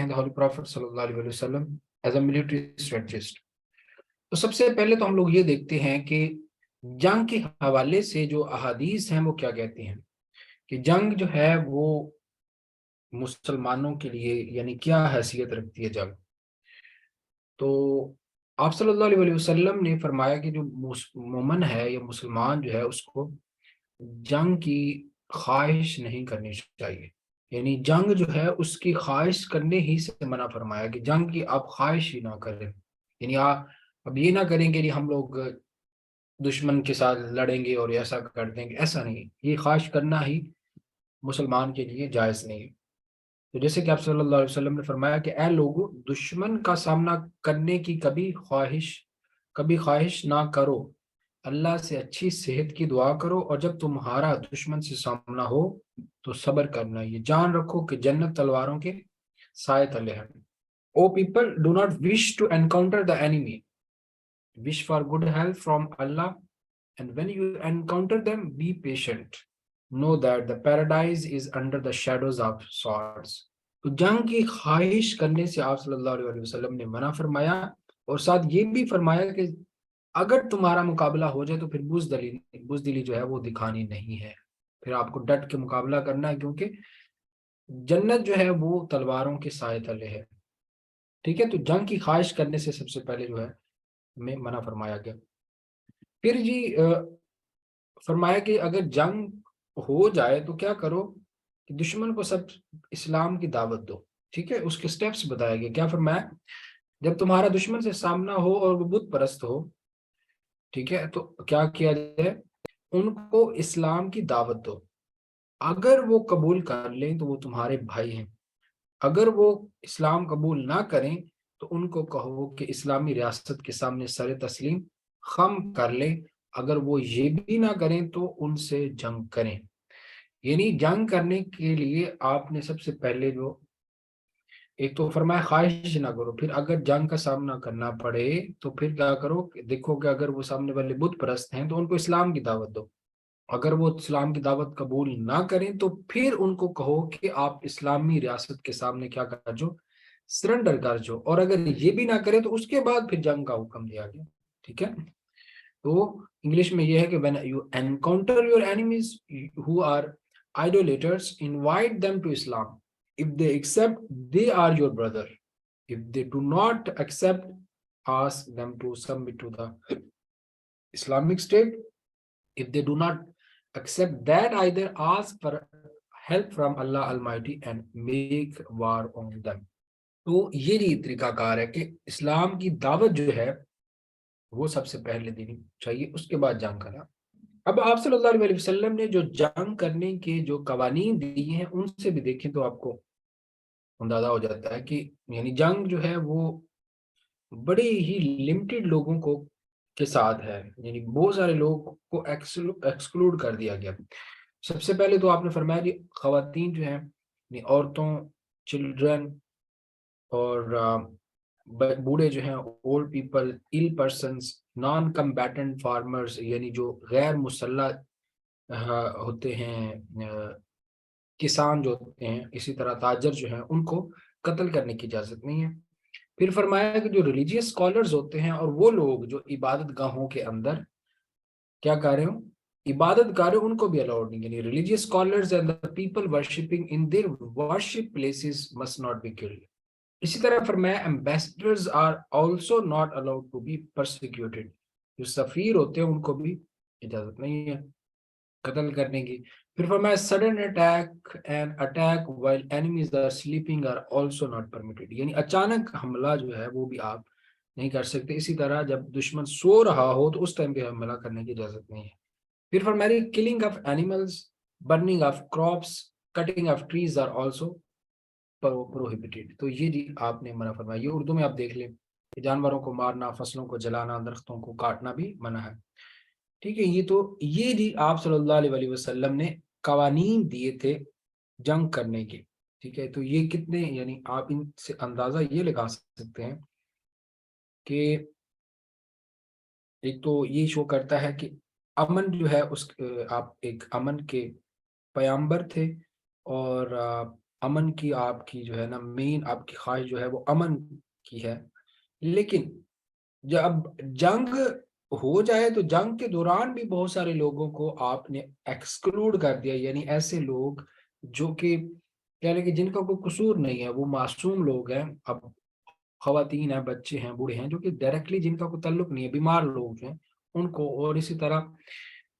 the Holy Prophet sallallahu alaihi wasallam as a military strategist. تو سب سے پہلے تو ہم لوگ یہ دیکھتے ہیں کہ جنگ کے حوالے سے جو احادیث ہیں وہ کیا کہتی ہیں کہ جنگ جو ہے وہ مسلمانوں کے لیے یعنی کیا حیثیت رکھتی ہے جنگ. تو آپ صلی اللہ علیہ وسلم نے فرمایا کہ جو مومن ہے یا مسلمان جو ہے اس کو جنگ کی خواہش نہیں کرنی چاہیے. یعنی جنگ جو ہے اس کی خواہش کرنے ہی سے منع فرمایا کہ جنگ کی آپ خواہش ہی نہ کریں. یعنی آپ اب یہ نہ کریں کہ ہم لوگ دشمن کے ساتھ لڑیں گے اور ایسا کر دیں گے، ایسا نہیں. یہ خواہش کرنا ہی مسلمان کے لیے جائز نہیں ہے. تو جیسے کہ آپ صلی اللہ علیہ وسلم نے فرمایا کہ اے لوگو، دشمن کا سامنا کرنے کی کبھی خواہش نہ کرو، اللہ سے اچھی صحت کی دعا کرو، اور جب تمہارا دشمن سے سامنا ہو تو صبر کرنا. یہ جان رکھو کہ جنت تلواروں کے سائے تلے ہے. O people, do not wish to encounter the enemy. Wish for good health from Allah, and when you encounter them, be patient. Know that the paradise is under the shadows of swords. تو جنگ کی خواہش کرنے سے آپ صلی اللہ علیہ وسلم نے منع فرمایا، اور ساتھ یہ بھی فرمایا کہ اگر تمہارا مقابلہ ہو جائے تو پھر بزدلی جو ہے وہ دکھانی نہیں ہے. پھر آپ کو ڈٹ کے مقابلہ کرنا ہے، کیونکہ جنت جو ہے وہ تلواروں کے سائے تلے ہے. ٹھیک ہے، تو جنگ کی خواہش کرنے سے سب سے پہلے جو ہے ہمیں منع فرمایا گیا. پھر جی فرمایا کہ اگر جنگ ہو جائے تو کیا کرو کہ دشمن کو سب اسلام کی دعوت دو. ٹھیک ہے، اس کے سٹیپس بتائے گئے. کیا فرمایا؟ جب تمہارا دشمن سے سامنا ہو اور وہ بت پرست ہو، ٹھیک ہے، تو کیا کیا جائے؟ ان کو اسلام کی دعوت دو. اگر وہ قبول کر لیں تو وہ تمہارے بھائی ہیں. اگر وہ اسلام قبول نہ کریں تو ان کو کہو کہ اسلامی ریاست کے سامنے سر تسلیم خم کر لیں. اگر وہ یہ بھی نہ کریں تو ان سے جنگ کریں. یعنی جنگ کرنے کے لیے آپ نے سب سے پہلے جو ایک تو فرمایا خواہش نہ کرو، پھر اگر جنگ کا سامنا کرنا پڑے تو پھر کیا کرو کہ دیکھو کہ اگر وہ سامنے والے بت پرست ہیں تو ان کو اسلام کی دعوت دو. اگر وہ اسلام کی دعوت قبول نہ کریں تو پھر ان کو کہو کہ آپ اسلامی ریاست کے سامنے کیا کر جو سرنڈر کر جو. اور اگر یہ بھی نہ کریں تو اس کے بعد پھر جنگ کا حکم دیا گیا. ٹھیک ہے، تو انگلش میں یہ ہے کہ when you encounter your enemies who are idolaters, invite them to Islam. If they accept, they are your brother. If they do not accept, ask them to submit to the Islamic State. If they do not accept that either, ask for help from Allah Almighty and make war on them. تو یہ طریقہ کار ہے کہ اسلام کی دعوت جو ہے وہ سب سے پہلے دینی چاہیے، اس کے بعد جنگ کرنا. اب آپ صلی اللہ علیہ وسلم نے جو جنگ کرنے کے جو قوانین دیے ہیں ان سے بھی دیکھیں تو آپ کو اندازہ ہو جاتا ہے کہ یعنی جنگ جو ہے وہ بڑے ہی لمیٹڈ لوگوں کو کے ساتھ ہے. یعنی بہت سارے لوگوں کو ایکسکلوڈ کر دیا گیا. سب سے پہلے تو آپ نے فرمایا کہ خواتین جو ہیں یعنی عورتوں، چلڈرن اور بوڑھے جو ہیں، old people, ill persons, non combatant farmers یعنی جو غیر مسلح ہوتے ہیں، کسان جو ہوتے ہیں، اسی طرح تاجر جو ہیں، ان کو قتل کرنے کی اجازت نہیں ہے. پھر فرمایا کہ جو ریلیجیس اسکالرز ہوتے ہیں اور وہ لوگ جو عبادت گاہوں کے اندر کیا کر رہے ہوں، عبادت گاہ ان کو بھی الاؤڈ نہیں. یعنی religious scholars and the people worshipping in their worship places must not be killed. اسی طرح فرمایا ambassadors are also not allowed to be persecuted. جو سفیر ہوتے ہیں ان کو بھی اجازت نہیں ہے قتل کرنے کی. پھر فرمایا sudden attack and attack while enemies are sleeping are also not permitted. یعنی اچانک حملہ جو ہے وہ بھی آپ نہیں کر سکتے. اسی طرح جب دشمن سو رہا ہو تو اس ٹائم پہ حملہ کرنے کی اجازت نہیں ہے. پھر فرمایا killing of animals, burning of crops, cutting of trees are also prohibited. تو یہ جی آپ نے منع فرمایا. یہ اردو میں آپ دیکھ لیں کہ جانوروں کو مارنا، فصلوں کو جلانا، درختوں کو کاٹنا بھی منع ہے. ٹھیک ہے، یہ جی آپ صلی اللہ علیہ وسلم نے قوانین دیے تھے جنگ کرنے کے. ٹھیک ہے، تو یہ کتنے یعنی آپ ان سے اندازہ یہ لگا سکتے ہیں کہ ایک تو یہ شو کرتا ہے کہ امن جو ہے اس آپ ایک امن کے پیامبر تھے، اور امن کی آپ کی جو ہے نا مین آپ کی خواہش جو ہے وہ امن کی ہے، لیکن جب جنگ ہو جائے تو جنگ کے دوران بھی بہت سارے لوگوں کو آپ نے ایکسکلوڈ کر دیا، یعنی ایسے لوگ جو کہ کہہ لیں کہ جن کا کوئی قصور نہیں ہے، وہ معصوم لوگ ہیں، اب خواتین ہیں، بچے ہیں، بوڑھے ہیں، جو کہ ڈائریکٹلی جن کا کوئی تعلق نہیں ہے، بیمار لوگ ہیں ان کو، اور اسی طرح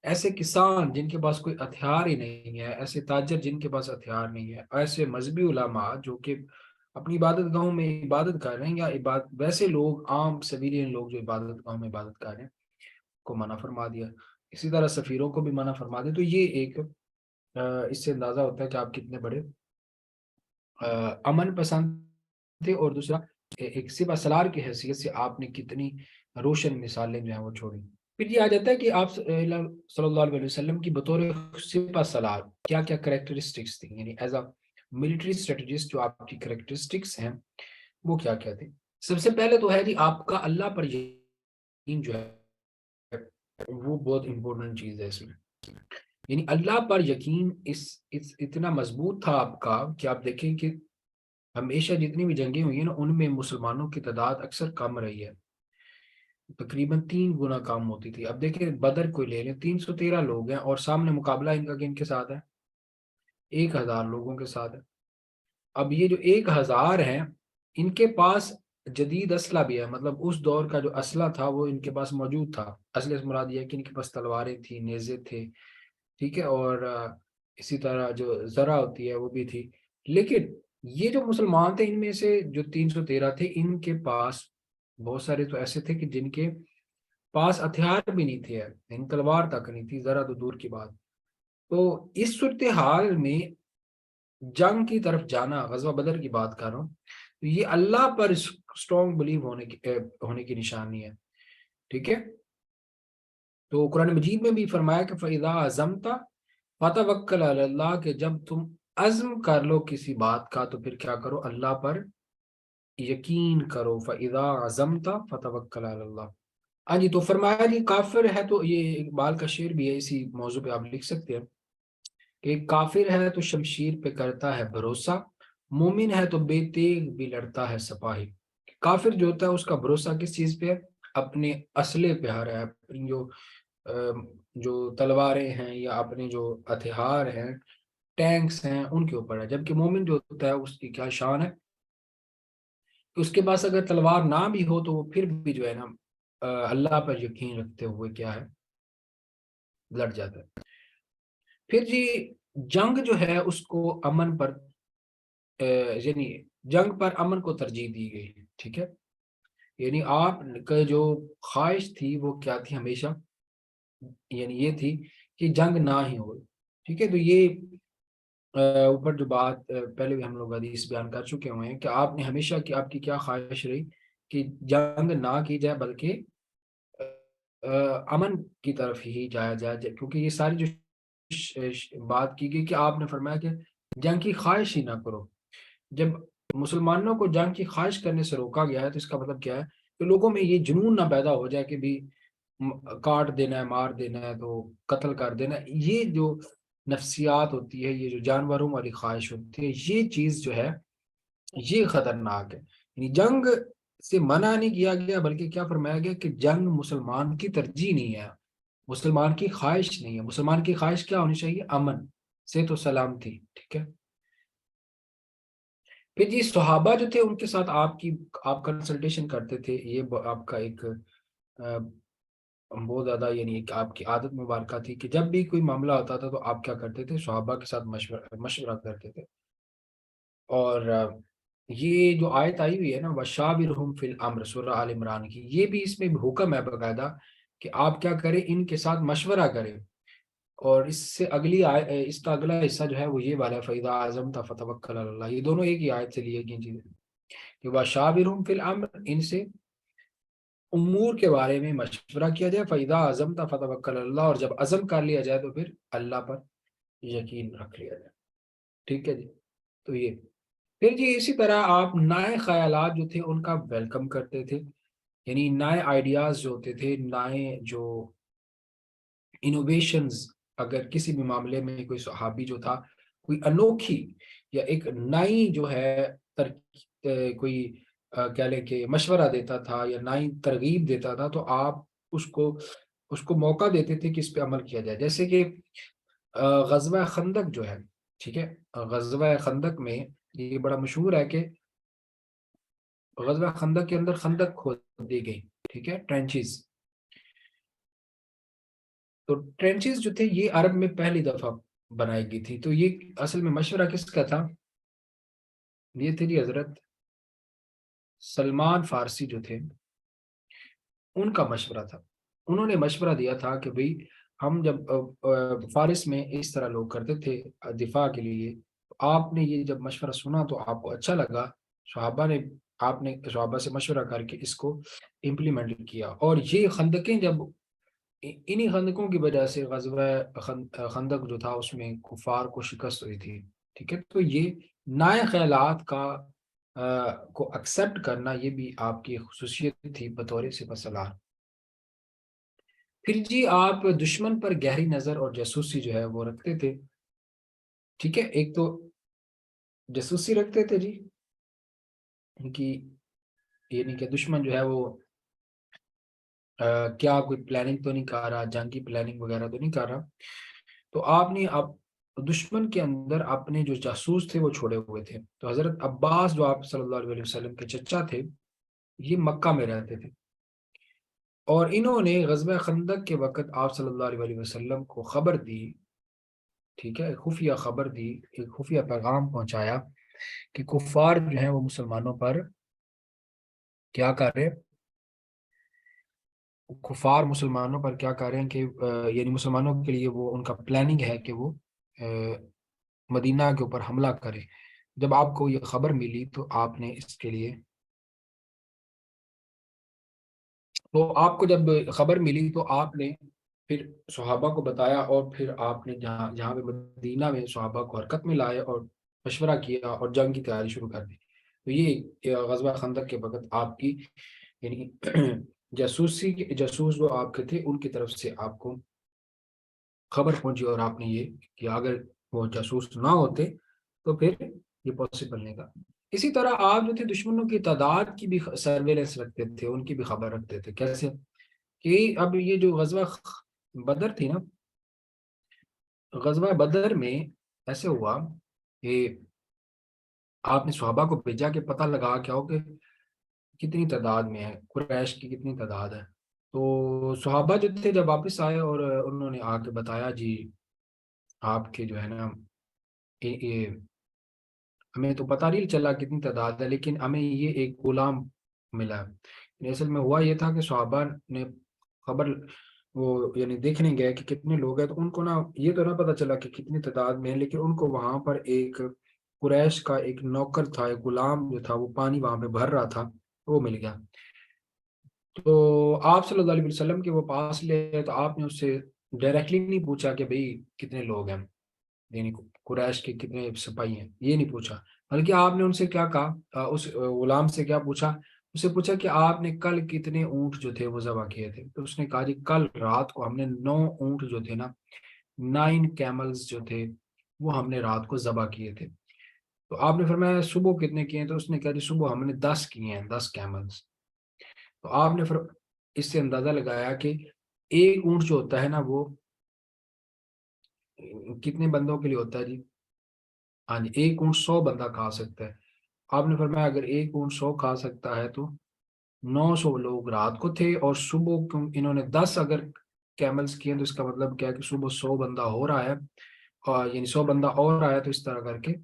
ایسے کسان جن کے پاس کوئی ہتھیار ہی نہیں ہے، ایسے تاجر جن کے پاس ہتھیار نہیں ہے، ایسے مذہبی علماء جو کہ اپنی عبادت گاہوں میں عبادت کر رہے ہیں، یا ویسے لوگ عام سویلین لوگ جو عبادت گاہوں میں عبادت کر رہے ہیں کو منع فرما دیا، اسی طرح سفیروں کو بھی منع فرما دیا۔ تو یہ ایک اس سے اندازہ ہوتا ہے کہ آپ کتنے بڑے امن پسند تھے، اور دوسرا ایک سپہ سالار کی حیثیت سے آپ نے کتنی روشن مثالیں جو ہیں وہ چھوڑی۔ پھر یہ آ جاتا ہے کہ آپ صلی اللہ علیہ وسلم کی بطور سپہ سالار کیا کیا کریکٹرسٹکس تھیں، یعنی ایز اے ملٹری اسٹریٹجسٹ جو آپ کی کریکٹرسٹکس ہیں وہ کیا کیا تھے۔ سب سے پہلے تو ہے جی آپ کا اللہ پر یقین جو ہے وہ بہت امپورٹنٹ چیز ہے اس میں، یعنی اللہ پر یقین اتنا مضبوط تھا آپ کا کہ آپ دیکھیں کہ ہمیشہ جتنی بھی جنگیں ہوئی ہیں نا ان میں مسلمانوں کی تعداد اکثر کم رہی ہے، تقریباً 3 گنا کم ہوتی تھی۔ اب دیکھیں بدر کو لے لیں، 313 لوگ ہیں اور سامنے مقابلہ ان کا کن کے ساتھ ہے؟ 1000 لوگوں کے ساتھ ہے۔ اب یہ جو 1000 ہیں ان کے پاس جدید اسلحہ بھی ہے، مطلب اس دور کا جو اسلحہ تھا وہ ان کے پاس موجود تھا، اسلحے سے مراد یہ ہے کہ ان کے پاس تلواریں تھیں، نیزے تھے، ٹھیک ہے، اور اسی طرح جو ذرا ہوتی ہے وہ بھی تھی، لیکن یہ جو مسلمان تھے ان میں سے جو 313 تھے ان کے پاس بہت سارے تو ایسے تھے کہ جن کے پاس ہتھیار بھی نہیں تھے، ان تلوار تک نہیں تھی، ذرا تو دور کی بات۔ تو اس صورتحال میں جنگ کی طرف جانا، غزوہ بدر کی بات کر رہا ہوں، تو یہ اللہ پر اسٹرانگ بلیو ہونے کی نشانی ہے، ٹھیک ہے۔ تو قرآن مجید میں بھی فرمایا کہ فَإِذَا عَزَمْتَ فَتَوَكَّلْ عَلَى اللَّهِ، کہ جب تم عزم کر لو کسی بات کا تو پھر کیا کرو، اللہ پر یقین کرو۔ فَإِذَا عَزَمْتَ فَتَوَكَّلْ عَلَى اللَّهِ۔ ہاں جی، تو فرمایا جی کافر ہے، تو یہ اقبال کا شعر بھی ہے، اسی موضوع پہ آپ لکھ سکتے ہیں کہ کافر ہے تو شمشیر پہ کرتا ہے بھروسہ، مومن ہے تو بے تیغ بھی لڑتا ہے سپاہی۔ کافر جو ہوتا ہے اس کا بھروسہ کس چیز پہ ہے؟ اپنے اسلحے پہ آ رہا ہے، اپنی جو تلواریں ہیں یا اپنے جو ہتھیار ہیں، ٹینکس ہیں، ان کے اوپر ہے۔ جبکہ مومن جو ہوتا ہے اس کی کیا شان ہے کہ اس کے پاس اگر تلوار نہ بھی ہو تو وہ پھر بھی جو ہے نا اللہ پر یقین رکھتے ہوئے کیا ہے، لڑ جاتا ہے۔ پھر جی جنگ جو ہے اس کو امن پر یعنی جنگ پر امن کو ترجیح دی گئی، ٹھیک ہے، یعنی آپ کا جو خواہش تھی وہ کیا تھی ہمیشہ، یعنی یہ تھی کہ جنگ نہ ہی ہو، ٹھیک ہے۔ تو یہ اوپر جو بات پہلے بھی ہم لوگ حدیث بیان کر چکے ہوئے ہیں کہ آپ نے ہمیشہ کی آپ کی کیا خواہش رہی کہ جنگ نہ کی جائے بلکہ امن کی طرف ہی جایا جائے، کیونکہ یہ ساری جو بات کی گئی کہ آپ نے فرمایا کہ جنگ کی خواہش ہی نہ کرو۔ جب مسلمانوں کو جنگ کی خواہش کرنے سے روکا گیا ہے تو اس کا مطلب کیا ہے کہ لوگوں میں یہ جنون نہ پیدا ہو جائے کہ بھی کاٹ دینا ہے، مار دینا ہے، تو قتل کر دینا ہے۔ یہ جو نفسیات ہوتی ہے، یہ جو جانوروں والی خواہش ہوتی ہے، یہ چیز جو ہے یہ خطرناک ہے۔ یعنی جنگ سے منع نہیں کیا گیا بلکہ کیا فرمایا گیا کہ جنگ مسلمان کی ترجیح نہیں ہے، مسلمان کی خواہش نہیں ہے۔ مسلمان کی خواہش کیا ہونی چاہیے؟ امن سے تو سلامتی، ٹھیک ہے۔ پھر جی صحابہ جو تھے ان کے ساتھ آپ کنسلٹیشن کرتے تھے، یہ آپ کا ایک بہت زیادہ یعنی ایک آپ کی عادت مبارکہ تھی کہ جب بھی کوئی معاملہ ہوتا تھا تو آپ کیا کرتے تھے؟ صحابہ کے ساتھ مشورہ کرتے تھے۔ اور یہ جو آیت آئی ہوئی ہے نا وَشَاوِرْهُمْ فِي الْأَمْرِ، سورہ آل عمران کی، یہ بھی اس میں حکم ہے باقاعدہ کہ آپ کیا کریں، ان کے ساتھ مشورہ کریں۔ اور اس سے اس کا اگلا حصہ جو ہے وہ یہ والا فَإِذَا عَزَمْتَ فَتَوَكَّلْ عَلَى اللَّهِ، یہ دونوں ایک ہی آیت سے لیے گئی چیزیں کہ وَشَاوِرْهُمْ فِي الْأَمْرِ، ان سے امور کے بارے میں مشورہ کیا جائے، فَإِذَا عَزَمْتَ فَتَوَكَّلْ عَلَى اللَّهِ، اور جب عزم کر لیا جائے تو پھر اللہ پر یقین رکھ لیا جائے، ٹھیک ہے جی۔ تو یہ پھر جی اسی طرح آپ نئے خیالات جو تھے ان کا ویلکم کرتے تھے، یعنی نئے آئیڈیاز جو ہوتے تھے، نئے جو انوویشنز، اگر کسی بھی معاملے میں کوئی صحابی جو تھا کوئی انوکھی یا ایک نائی جو ہے کوئی کہہ لیں کہ مشورہ دیتا تھا یا نائی ترغیب دیتا تھا، تو آپ اس کو موقع دیتے تھے کہ اس پہ عمل کیا جائے. جیسے کہ غزوہ خندق جو ہے، ٹھیک ہے، غزوہ خندق میں یہ بڑا مشہور ہے کہ غزوہ خندق کے اندر خندق کھود دی گئی، ٹھیک ہے، ٹرینچز. تو ٹرینچز جو تھے یہ عرب میں پہلی دفعہ بنائی گئی تھی. تو یہ اصل میں مشورہ کس کا تھا؟ یہ تھے جی حضرت سلمان فارسی جو تھے، ان کا مشورہ تھا. انہوں نے مشورہ دیا تھا کہ بھئی ہم جب فارس میں اس طرح لوگ کرتے تھے دفاع کے لیے، آپ نے یہ جب مشورہ سنا تو آپ کو اچھا لگا، آپ نے صحابہ سے مشورہ کر کے اس کو امپلیمنٹ کیا. اور یہ خندقیں جب انہی خندقوں کی وجہ سے غزوہ خندق جو تھا اس میں کفار کو شکست ہوئی تھی، ٹھیک ہے. تو یہ نئے خیالات کو ایکسیپٹ کرنا یہ بھی آپ کی خصوصیت تھی بطور سپہ سالار. پھر جی آپ دشمن پر گہری نظر اور جاسوسی جو ہے وہ رکھتے تھے، ٹھیک ہے. ایک تو جاسوسی رکھتے تھے جی کہ یعنی کہ دشمن جو ہے وہ کیا کوئی پلاننگ تو نہیں کر رہا، جنگ کی پلاننگ وغیرہ تو نہیں کر رہا. تو آپ نے دشمن کے اندر اپنے جو جاسوس تھے وہ چھوڑے ہوئے تھے. تو حضرت عباس جو آپ صلی اللہ علیہ وسلم کے چچا تھے، یہ مکہ میں رہتے تھے، اور انہوں نے غزوہ خندق کے وقت آپ صلی اللہ علیہ وسلم کو خبر دی، ٹھیک ہے، خفیہ خبر دی، ایک خفیہ پیغام پہنچایا کہ کفار جو ہیں وہ مسلمانوں پر کیا کر رہے، کفار مسلمانوں پر کیا کر رہے ہیں کہ یعنی مسلمانوں کے لیے وہ ان کا پلاننگ ہے کہ وہ مدینہ کے اوپر حملہ کرے. جب آپ کو یہ خبر ملی تو آپ نے اس کے لیے، تو آپ کو جب خبر ملی تو آپ نے پھر صحابہ کو بتایا، اور پھر آپ نے جہاں پہ مدینہ میں صحابہ کو حرکت میں لائے اور مشورہ کیا اور جنگ کی تیاری شروع کر دی. تو یہ غزوہ خندق کے وقت آپ کی یعنی جاسوس جو آپ کے تھے ان کی طرف سے آپ کو خبر پہنچی، اور آپ نے یہ کہ اگر وہ جاسوس نہ ہوتے تو پھر یہ پاسبل نہیں تھا. اسی طرح آپ جو تھے دشمنوں کی تعداد کی بھی سرویلنس رکھتے تھے، ان کی بھی خبر رکھتے تھے. کیسے کہ اب یہ جو غزوہ بدر تھی نا، غزوہ بدر میں ایسے ہوا کہ آپ نے صحابہ کو بھیجا کہ پتہ لگا کیا ہو کہ کتنی تعداد میں ہے، قریش کی کتنی تعداد ہے. تو صحابہ جو تھے جب واپس آئے اور انہوں نے آ کے بتایا جی آپ کے جو ہے نا یہ ہمیں تو پتہ نہیں چلا کتنی تعداد ہے، لیکن ہمیں یہ ایک غلام ملا. اصل میں ہوا یہ تھا کہ صحابہ نے خبر وہ یعنی دیکھنے گئے کہ کتنے لوگ ہیں، تو ان کو نا یہ تو نہ پتہ چلا کہ کتنی تعداد میں ہے، لیکن ان کو وہاں پر ایک قریش کا ایک نوکر تھا، ایک غلام جو تھا وہ پانی وہاں پہ بھر رہا تھا، وہ مل گیا. تو آپ صلی اللہ علیہ وسلم کے وہ پاس لے تو آپ نے اس سے ڈائریکٹلی نہیں پوچھا کہ بھئی کتنے لوگ ہیں، یعنی قریش کے کتنے سپاہی ہیں، یہ نہیں پوچھا، بلکہ آپ نے ان سے کیا کہا، اس غلام سے کیا پوچھا، اس سے پوچھا کہ آپ نے کل کتنے اونٹ جو تھے وہ ذبح کیے تھے. تو اس نے کہا جی کل رات کو ہم نے 9 اونٹ جو تھے نا، 9 کیملز جو تھے وہ ہم نے رات کو ذبح کیے تھے. تو آپ نے فرمایا صبح کتنے کیے ہیں؟ تو اس نے کہا جی صبح ہم نے 10 کیے ہیں، 10 کیملز. تو آپ نے اس سے اندازہ لگایا کہ ایک اونٹ جو ہوتا ہے نا وہ کتنے بندوں کے لیے ہوتا ہے جی؟ ہاں جی، ایک اونٹ 100 بندہ کھا سکتا ہے. آپ نے فرمایا اگر ایک اونٹ 100 کھا سکتا ہے تو 900 لوگ رات کو تھے، اور صبح انہوں نے 10 اگر کیملز کیے تو اس کا مطلب کیا ہے کہ صبح 100 بندہ ہو رہا ہے، اور یعنی 100 بندہ اور آیا، تو اس طرح کر کے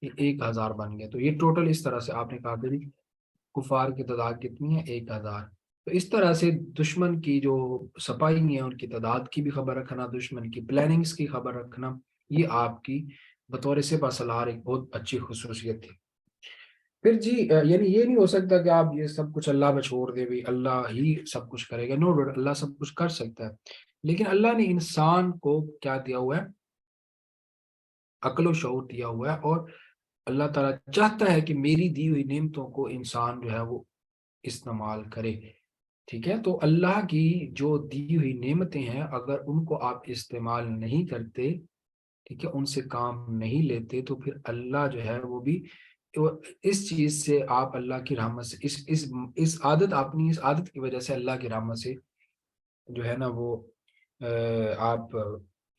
یہ 1000 بن گیا. تو یہ ٹوٹل اس طرح سے آپ نے کہا کہ کفار کی تعداد کتنی ہے؟ 1000. تو اس طرح سے دشمن کی جو سپاہی ہیں ان کی تعداد کی بھی خبر رکھنا، دشمن کی پلاننگز کی خبر رکھنا، یہ آپ کی بطور سپہ سالار ایک بہت اچھی خصوصیت تھی. پھر جی یعنی یہ نہیں ہو سکتا کہ آپ یہ سب کچھ اللہ پہ چھوڑ دے، بھی اللہ ہی سب کچھ کرے گا. نو ڈاؤٹ اللہ سب کچھ کر سکتا ہے، لیکن اللہ نے انسان کو کیا دیا ہوا ہے؟ عقل و شعور دیا ہوا ہے، اور اللہ تعالیٰ چاہتا ہے کہ میری دی ہوئی نعمتوں کو انسان جو ہے وہ استعمال کرے. ٹھیک ہے، تو اللہ کی جو دی ہوئی نعمتیں ہیں اگر ان کو آپ استعمال نہیں کرتے ٹھیک ہے، ان سے کام نہیں لیتے، تو پھر اللہ جو ہے وہ بھی اس چیز سے، آپ اللہ کی رحمت سے، اس عادت، اپنی اس عادت کی وجہ سے اللہ کی رحمت سے جو ہے نا وہ آپ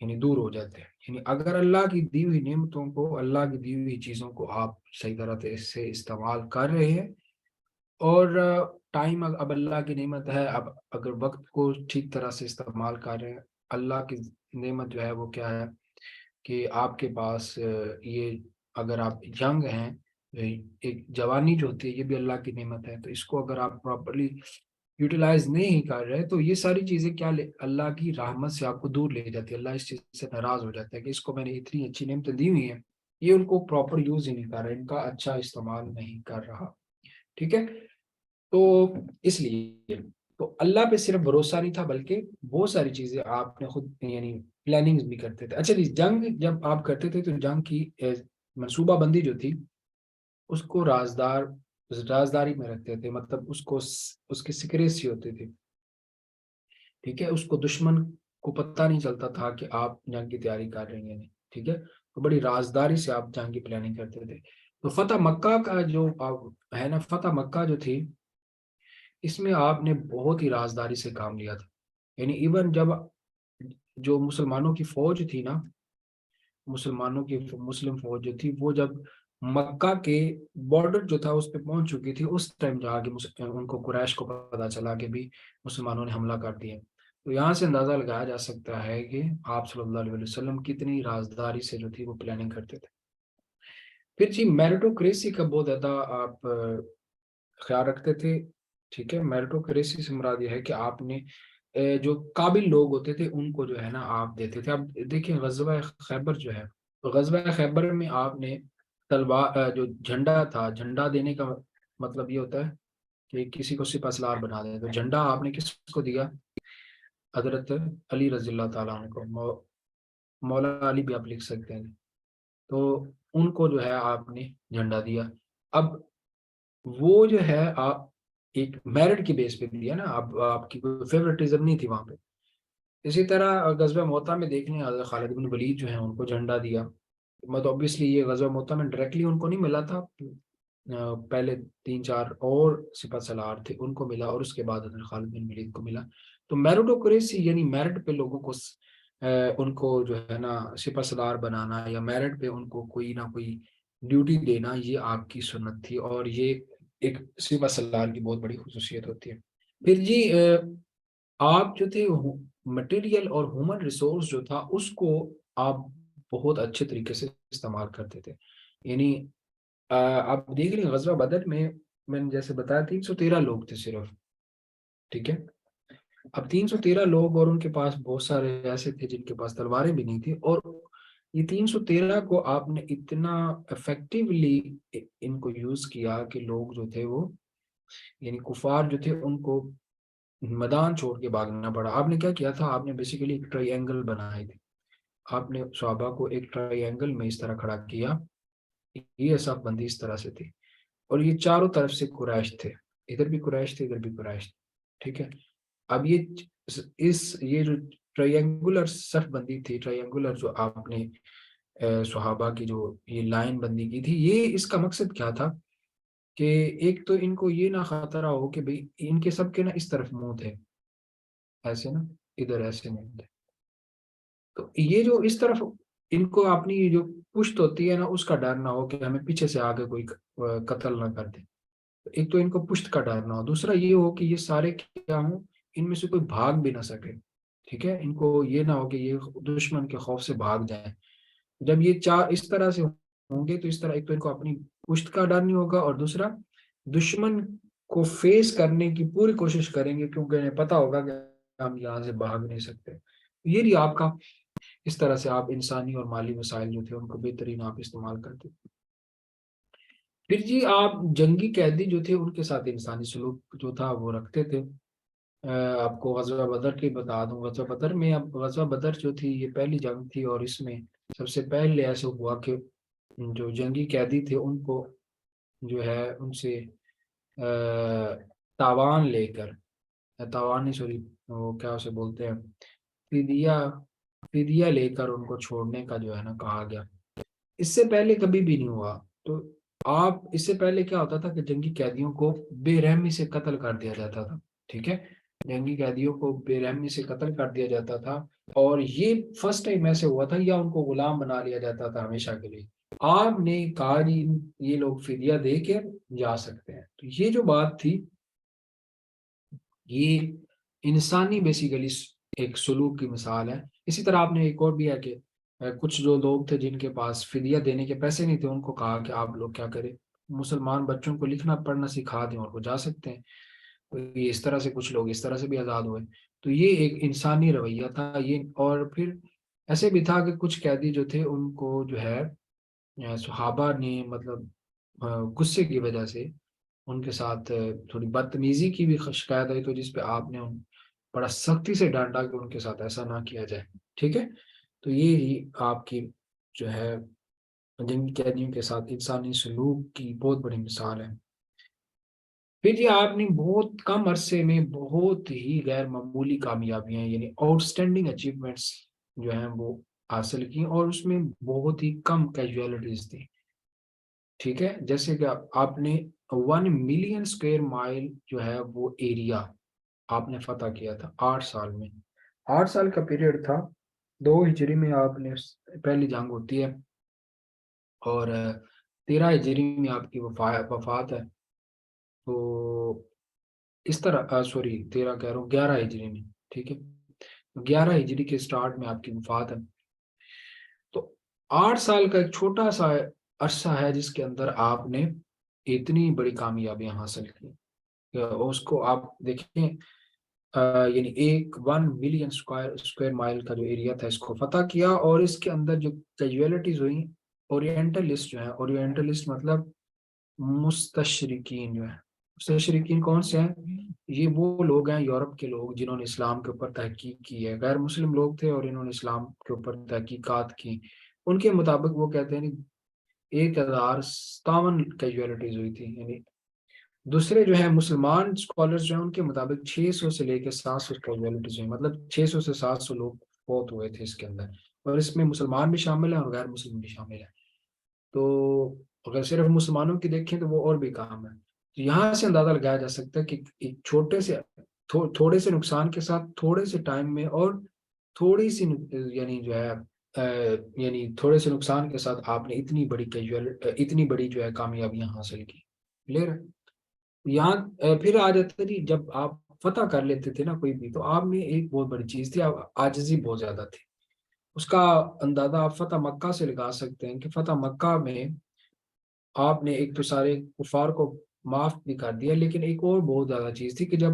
یعنی دور ہو جاتے ہیں. یعنی اگر اللہ کی دی ہوئی نعمتوں کو، اللہ کی دی ہوئی چیزوں کو آپ صحیح طرح سے استعمال کر رہے ہیں، اور ٹائم اب اللہ کی نعمت ہے، اب اگر وقت کو ٹھیک طرح سے استعمال کر رہے ہیں، اللہ کی نعمت جو ہے وہ کیا ہے کہ آپ کے پاس یہ، اگر آپ ینگ ہیں، ایک جوانی جو ہوتی ہے یہ بھی اللہ کی نعمت ہے، تو اس کو اگر آپ پراپرلی یوٹیلائز نہیں کر رہے تو یہ ساری چیزیں کیا اللہ کی رحمت سے آپ کو دور لے جاتی ہے. اللہ اس چیز سے ناراض ہو جاتا ہے کہ اس کو میں نے اتنی اچھی نعمتیں دی ہوئی ہیں، یہ ان کو پراپر یوز ہی نہیں کر رہا، ان کا اچھا استعمال نہیں کر رہا. ٹھیک ہے، تو اس لیے تو اللہ پہ صرف بھروسہ نہیں تھا، بلکہ بہت ساری چیزیں آپ نے خود یعنی پلاننگ بھی کرتے تھے. اچھا جی، جنگ جب آپ کرتے تھے تو جنگ کی منصوبہ بندی جو تھی اس کو رازداری میں رکھتے تھے، مطلب اس کی سیکریسی ہوتی تھی. ٹھیک ہے، اس کو دشمن کو پتہ نہیں چلتا تھا کہ آپ جنگ کی تیاری کر رہے ہیں. ٹھیک ہے، تو بڑی رازداری سے آپ جنگ کی پلاننگ کرتے تھے. تو فتح مکہ کا جو ہے نا، فتح مکہ جو تھی، اس میں آپ نے بہت ہی رازداری سے کام لیا تھا. یعنی ایون جب جو مسلمانوں کی فوج تھی نا، مسلمانوں کی مسلم فوج جو تھی، وہ جب مکہ کے بارڈر جو تھا اس پہ پہنچ چکی تھی، اس ٹائم جا کے ان کو قریش کو پتا چلا کہ بھی مسلمانوں نے حملہ کر دیا. تو یہاں سے اندازہ لگایا جا سکتا ہے کہ آپ صلی اللہ علیہ وسلم کتنی رازداری سے جو تھی وہ پلاننگ کرتے تھے. پھر جی میرٹوکریسی کا بہت زیادہ آپ خیال رکھتے تھے. ٹھیک ہے، میرٹوکریسی سے مراد یہ ہے کہ آپ نے جو قابل لوگ ہوتے تھے ان کو جو ہے نا آپ دیتے تھے. اب دیکھیں غزوہ خیبر جو ہے، تو غزوہ خیبر میں آپ نے تلوار، جو جھنڈا تھا، جھنڈا دینے کا مطلب یہ ہوتا ہے کہ کسی کو سپہ سالار بنا دیں. تو جھنڈا آپ نے کس کو دیا؟ حضرت علی رضی اللہ تعالیٰ عنہ کو، مولا علی بھی آپ لکھ سکتے ہیں. تو ان کو جو ہے آپ نے جھنڈا دیا. اب وہ جو ہے آپ ایک میرٹ کی بیس پہ دیا نا، اب آپ کی کوئی فیورٹزم نہیں تھی وہاں پہ. اسی طرح غزوہ موتا میں دیکھ لیں، حضرت خالد بن ولید جو ہیں ان کو جھنڈا دیا. مطلب اوبیسلی یہ غزوہ موتا میں ڈائریکٹلی ان کو نہیں ملا تھا، پہلے 3 4 اور سپہ سالار تھے ان کو ملا، اور اس کے بعد حضرت خالد بن ولید کو ملا. تو میرٹوکریسی یعنی میرٹ پہ لوگوں کو ان کو جو ہے نا سپہ سالار بنانا، یا میرٹ پہ ان کو کوئی نہ کوئی ڈیوٹی دینا، یہ آپ کی سنت تھی، اور یہ ایک سپہ سالار کی بہت بڑی خصوصیت ہوتی ہے. پھر جی آپ جو تھے مٹیریل اور ہیومن ریسورس جو تھا اس کو آپ بہت اچھے طریقے سے استعمال کرتے تھے. یعنی آپ دیکھ لیں غزوہ بدر میں نے جیسے بتایا 313 لوگ تھے صرف. ٹھیک ہے، اب 313 لوگ، اور ان کے پاس بہت سارے ایسے تھے جن کے پاس تلواریں بھی نہیں تھی، اور یہ 313 کو آپ نے اتنا افیکٹولی ان کو یوز کیا کہ لوگ جو تھے وہ یعنی کفار جو تھے ان کو میدان چھوڑ کے بھاگنا پڑا. آپ نے کیا کیا تھا؟ آپ نے بیسیکلی ایک ٹرائی اینگل بنائے تھے. آپ نے صحابہ کو ایک ٹرائی اینگل میں اس طرح کھڑا کیا، یہ صف بندی اس طرح سے تھی، اور یہ چاروں طرف سے قریش تھے، ادھر بھی قریش تھے ادھر بھی قریش تھے. ٹھیک ہے، اب یہ جو ٹرائنگولر صف بندی تھی، ٹرائنگولر جو آپ نے صحابہ کی جو یہ لائن بندی کی تھی، یہ اس کا مقصد کیا تھا کہ ایک تو ان کو یہ نہ خطرہ ہو کہ بھئی ان کے سب کے نا اس طرف منہ تھے، ایسے نا ادھر ایسے منہ تھے. تو یہ جو اس طرف ان کو اپنی جو پشت ہوتی ہے نا اس کا ڈر نہ ہو کہ ہمیں پیچھے سے آگے کوئی قتل نہ کر دے. ایک تو ان کو پشت کا ڈر نہ ہو، دوسرا یہ ہو کہ یہ سارے کیا ہوں، ان میں سے کوئی بھاگ بھی نہ سکے. ٹھیک ہے، ان کو یہ نہ ہو کہ یہ دشمن کے خوف سے بھاگ جائیں. جب یہ چار اس طرح سے ہوں گے تو اس طرح ایک تو ان کو اپنی پشت کا ڈر نہیں ہوگا، اور دوسرا دشمن کو فیس کرنے کی پوری کوشش کریں گے کیونکہ انہیں پتا ہوگا کہ ہم یہاں سے بھاگ نہیں سکتے. یہ بھی آپ کا اس طرح سے آپ انسانی اور مالی وسائل جو تھے ان کو بہترین آپ استعمال کرتے. پھر جی آپ جنگی قیدی جو تھے ان کے ساتھ انسانی سلوک جو تھا وہ رکھتے تھے. آپ کو غزوہ بدر کی بتا دوں، غزوہ بدر میں، اب غزوہ بدر جو تھی یہ پہلی جنگ تھی، اور اس میں سب سے پہلے ایسا ہوا کہ جو جنگی قیدی تھے ان کو جو ہے ان سے تاوان لے کر، تاوان نہیں سوری وہ کیا اسے بولتے ہیں، فدیہ فدیہ لے کر ان کو چھوڑنے کا جو ہے نا کہا گیا. اس سے پہلے کبھی بھی نہیں ہوا. تو آپ اس سے پہلے کیا ہوتا تھا کہ جنگی قیدیوں کو بے رحمی سے قتل کر دیا جاتا تھا. ٹھیک ہے, جنگی قیدیوں کو بے رحمی سے قتل کر دیا جاتا تھا, اور یہ فرسٹ ٹائم ایسے ہوا تھا, یا ان کو غلام بنا لیا جاتا تھا ہمیشہ کے لیے. آپ نے کہا جی یہ لوگ فدیہ دے کے جا سکتے ہیں. تو یہ جو بات تھی یہ انسانی بیسیکلی ایک سلوک کی مثال ہے. اسی طرح آپ نے ایک اور بھی ہے کہ کچھ جو لوگ تھے جن کے پاس فدیہ دینے کے پیسے نہیں تھے, ان کو کہا کہ آپ لوگ کیا کریں, مسلمان بچوں کو لکھنا پڑھنا سکھا دیں اور وہ جا سکتے ہیں. تو یہ اس طرح سے کچھ لوگ اس طرح سے بھی آزاد ہوئے. تو یہ ایک انسانی رویہ تھا یہ. اور پھر ایسے بھی تھا کہ کچھ قیدی جو تھے ان کو جو ہے صحابہ نے مطلب غصے کی وجہ سے ان کے ساتھ تھوڑی بدتمیزی کی بھی شکایت آئی, تو جس پہ آپ نے بڑا سختی سے ڈانٹا کہ ان کے ساتھ ایسا نہ کیا جائے. ٹھیک ہے, تو یہ ہی آپ کی جو ہے جنگی قیدیوں کے ساتھ انسانی سلوک کی بہت بڑی مثال ہے. پھر یہ آپ نے بہت کم عرصے میں بہت ہی غیر معمولی کامیابیاں یعنی آؤٹ اسٹینڈنگ اچیومنٹس جو ہیں وہ حاصل کی, اور اس میں بہت ہی کم کیجویلٹیز تھی. ٹھیک ہے, جیسے کہ آپ نے 1 ملین اسکوائر مائل جو ہے وہ ایریا آپ نے فتح کیا تھا 8 سال میں. 8 سال کا پیریڈ تھا. 2 ہجری میں آپ نے پہلی جنگ ہوتی ہے, اور 13 ہجری میں آپ کی وفات ہے. تو اس طرح سوری 13 کہہ رہا ہوں 11 ہجری میں. ٹھیک ہے, 11 ہجری کے سٹارٹ میں آپ کی وفات ہے. تو 8 سال کا ایک چھوٹا سا عرصہ ہے جس کے اندر آپ نے اتنی بڑی کامیابیاں حاصل کی. اس کو آپ دیکھیں یعنی 1 ملین اسکوائر مائل کا جو ایریا تھا اس کو فتح کیا, اور اس کے اندر جو کیجویلٹیز ہوئی, اورینٹلسٹ جو ہے, اورینٹلسٹ مطلب مستشرقین جو ہے. مستشرقین کون سے ہیں؟ یہ وہ لوگ ہیں یورپ کے لوگ جنہوں نے اسلام کے اوپر تحقیق کی ہے. غیر مسلم لوگ تھے اور انہوں نے اسلام کے اوپر تحقیقات کی. ان کے مطابق وہ کہتے ہیں 1057 کیجویلٹیز ہوئی تھی. یعنی دوسرے جو ہیں مسلمان اسکالرز جو ہیں ان کے مطابق 600 سے لے کے 700 کیجویلٹیز ہوئی, مطلب 600 سے 700 لوگ فوت ہوئے تھے اس کے اندر, اور اس میں مسلمان بھی شامل ہیں اور غیر مسلم بھی شامل ہیں. تو اگر صرف مسلمانوں کی دیکھیں تو وہ اور بھی کام ہے. تو یہاں سے اندازہ لگایا جا سکتا ہے کہ ایک چھوٹے سے تھوڑے سے نقصان کے ساتھ تھوڑے سے ٹائم میں اور تھوڑی سی یعنی جو ہے یعنی تھوڑے سے نقصان کے ساتھ آپ نے اتنی بڑی جو ہے کامیابیاں حاصل کی. کلیئر ہے. یہاں پھر آ جاتا ہے جی, جب آپ فتح کر لیتے تھے نا کوئی بھی, تو آپ نے ایک بہت بڑی چیز تھی, عاجزی بہت زیادہ تھی. اس کا اندازہ آپ فتح مکہ سے لگا سکتے ہیں کہ فتح مکہ میں آپ نے ایک تو سارے کفار کو معاف بھی کر دیا, لیکن ایک اور بہت زیادہ چیز تھی کہ جب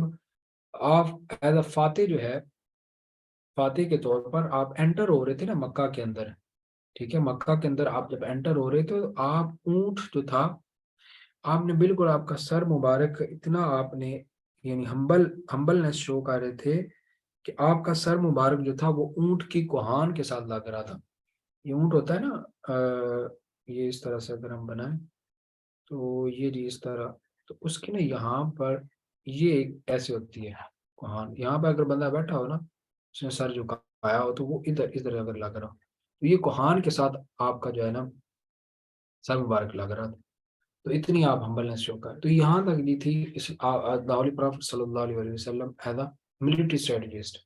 آپ ایز اے فاتح جو ہے, فاتح کے طور پر آپ انٹر ہو رہے تھے نا مکہ کے اندر. ٹھیک ہے, مکہ کے اندر آپ جب انٹر ہو رہے تھے تو آپ اونٹ جو تھا آپ نے بالکل آپ کا سر مبارک اتنا آپ نے یعنی ہمبلنس شو کر رہے تھے کہ آپ کا سر مبارک جو تھا وہ اونٹ کی کوہان کے ساتھ لگ رہا تھا. یہ اونٹ ہوتا ہے نا یہ اس طرح سے اگر ہم بنائیں تو یہ جی اس طرح, تو اس کی نا یہاں پر یہ ایسے ہوتی ہے کوہان. یہاں پہ اگر بندہ بیٹھا ہو نا, اس نے سر جھکایا ہو, تو وہ ادھر اگر لگ رہا ہو, تو یہ کوہان کے ساتھ آپ کا جو ہے نا سر مبارک لگ رہا تھا. تو اتنی آپ ہمبلنس شو کر. تو یہاں تک بھی تھی اس ہولی پرافٹ صلی اللہ علیہ وسلم ایز اے ملٹری اسٹریٹجسٹ.